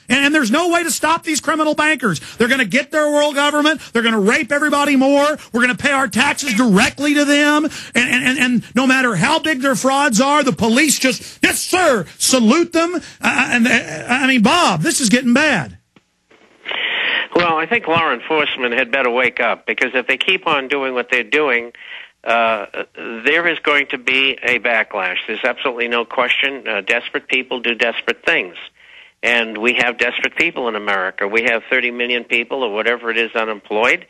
And there's no way to stop these criminal bankers. They're going to get their world government. They're going to rape everybody more. We're going to pay our taxes directly to them. And no matter how big their frauds are, the police just, yes, sir, salute them. I mean, Bob, this is getting bad. Well, I think law enforcement had better wake up, because if they keep on doing what they're doing, there is going to be a backlash. There's absolutely no question. Desperate people do desperate things. And we have desperate people in America. We have 30 million people or whatever it is unemployed.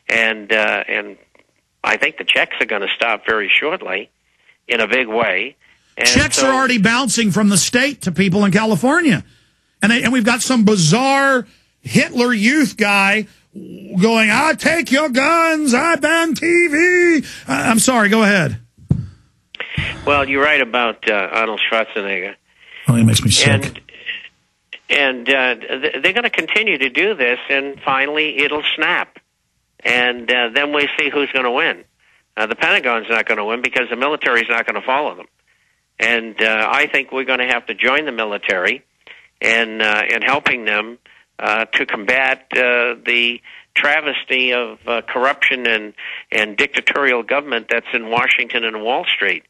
And I think the checks are going to stop very shortly in a big way. And checks are already bouncing from the state to people in California. And we've got some bizarre Hitler Youth guy going, I take your guns, I ban TV. I'm sorry, go ahead. Well, you're right about Arnold Schwarzenegger. Oh, he makes me sick. And they're going to continue to do this, and finally it'll snap. And then we see who's going to win. The Pentagon's not going to win because the military's not going to follow them. And I think we're going to have to join the military in helping them to combat the travesty of corruption and dictatorial government that's in Washington and Wall Street.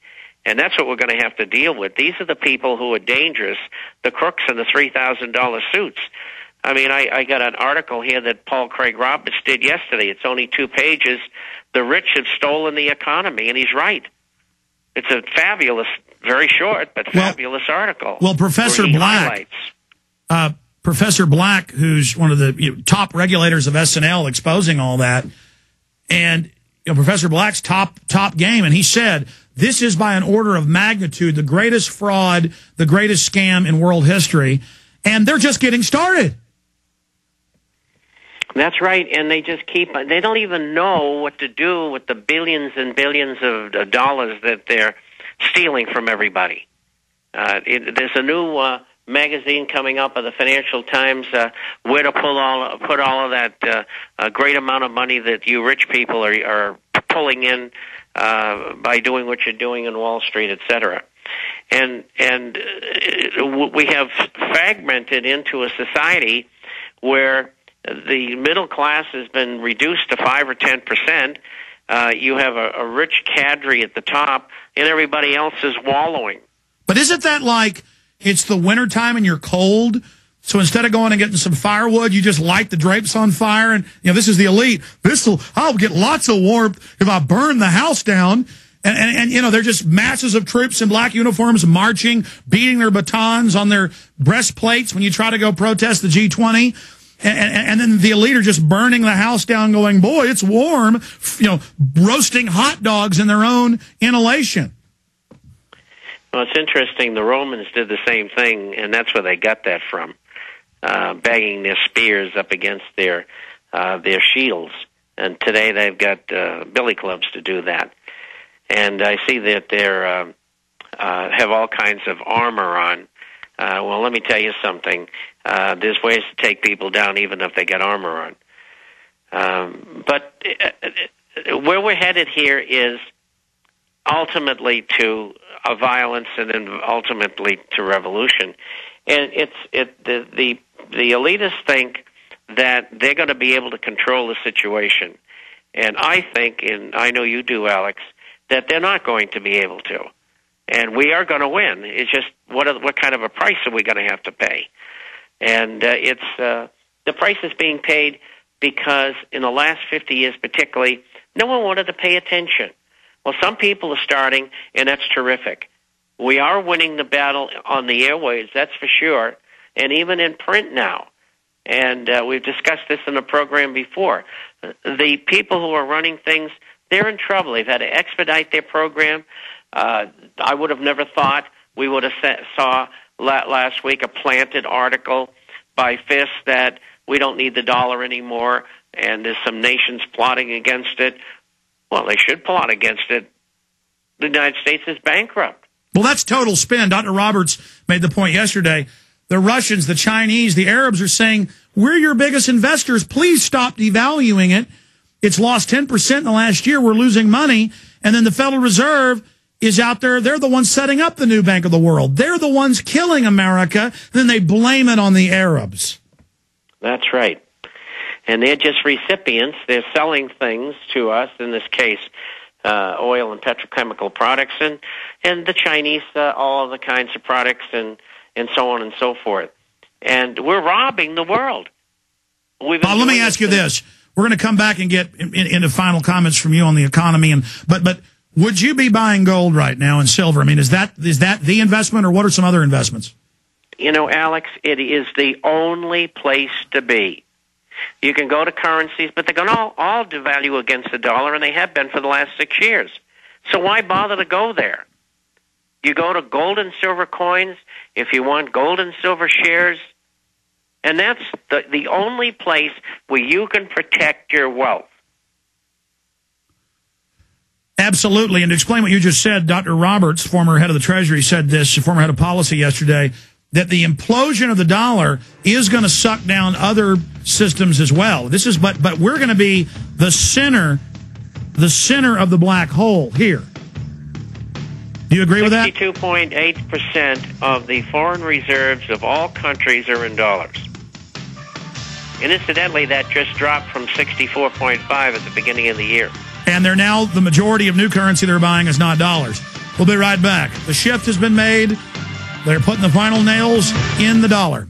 And that's what we're going to have to deal with. These are the people who are dangerous, the crooks in the $3,000 suits. I mean, I got an article here that Paul Craig Roberts did yesterday. It's only 2 pages. The rich have stolen the economy, and he's right. It's a fabulous, very short, but fabulous article. Well, Professor Black, who's one of the top regulators of SNL, exposing all that, and Professor Black's top game, and he said, this is by an order of magnitude the greatest fraud, the greatest scam in world history, and they're just getting started. That's right, and they just they don't even know what to do with the billions and billions of dollars that they're stealing from everybody. There's a new magazine coming up of the Financial Times, where to put all of that great amount of money that you rich people are pulling in by doing what you're doing in Wall Street, et cetera. And we have fragmented into a society where the middle class has been reduced to 5 or 10%. You have a rich cadre at the top, and everybody else is wallowing. But isn't that like it's the wintertime and you're cold? So instead of going and getting some firewood, you just light the drapes on fire. And, this is the elite. I'll get lots of warmth if I burn the house down. And they're just masses of troops in black uniforms marching, beating their batons on their breastplates when you try to go protest the G20. And then the elite are just burning the house down going, boy, it's warm, roasting hot dogs in their own inhalation. Well, it's interesting. The Romans did the same thing, and that's where they got that from, banging their spears up against their shields. And today they've got billy clubs to do that. And I see that they have all kinds of armor on. Well, let me tell you something. There's ways to take people down even if they got armor on. But where we're headed here is ultimately to a violence and then ultimately to revolution. And the elitists think that they're going to be able to control the situation. And I think, and I know you do, Alex, that they're not going to be able to. And we are going to win. It's just what kind of a price are we going to have to pay? And the price is being paid because in the last 50 years particularly, no one wanted to pay attention. Well, some people are starting, and that's terrific. We are winning the battle on the airwaves, that's for sure, and even in print now. And we've discussed this in the program before. The people who are running things, they're in trouble. They've had to expedite their program. I would have never thought we would have saw last week a planted article by Fisk that we don't need the dollar anymore, and there's some nations plotting against it. Well, they should plot against it. The United States is bankrupt. Well, that's total spin. Dr. Roberts made the point yesterday. The Russians, the Chinese, the Arabs are saying, we're your biggest investors. Please stop devaluing it. It's lost 10% in the last year. We're losing money. And then the Federal Reserve is out there. They're the ones setting up the new Bank of the World. They're the ones killing America. Then they blame it on the Arabs. That's right. And they're just recipients. They're selling things to us, in this case, oil and petrochemical products, and the Chinese, all of the kinds of products, and so on and so forth. And we're robbing the world. Let me ask you this. We're going to come back and get into final comments from you on the economy. But would you be buying gold right now and silver? I mean, is that the investment, or what are some other investments? You know, Alex, it is the only place to be. You can go to currencies, but they're going to all devalue against the dollar, and they have been for the last 6 years. So why bother to go there? You go to gold and silver coins if you want gold and silver shares, and that's the only place where you can protect your wealth. Absolutely. And to explain what you just said, Dr. Roberts, former head of the Treasury, said this, former head of policy yesterday, that the implosion of the dollar is going to suck down other systems as well. This is, but we're going to be the center of the black hole here. Do you agree with that? 62.8% of the foreign reserves of all countries are in dollars. And incidentally, that just dropped from 64.5 at the beginning of the year. And they're now, the majority of new currency they're buying is not dollars. We'll be right back. The shift has been made. They're putting the final nails in the dollar.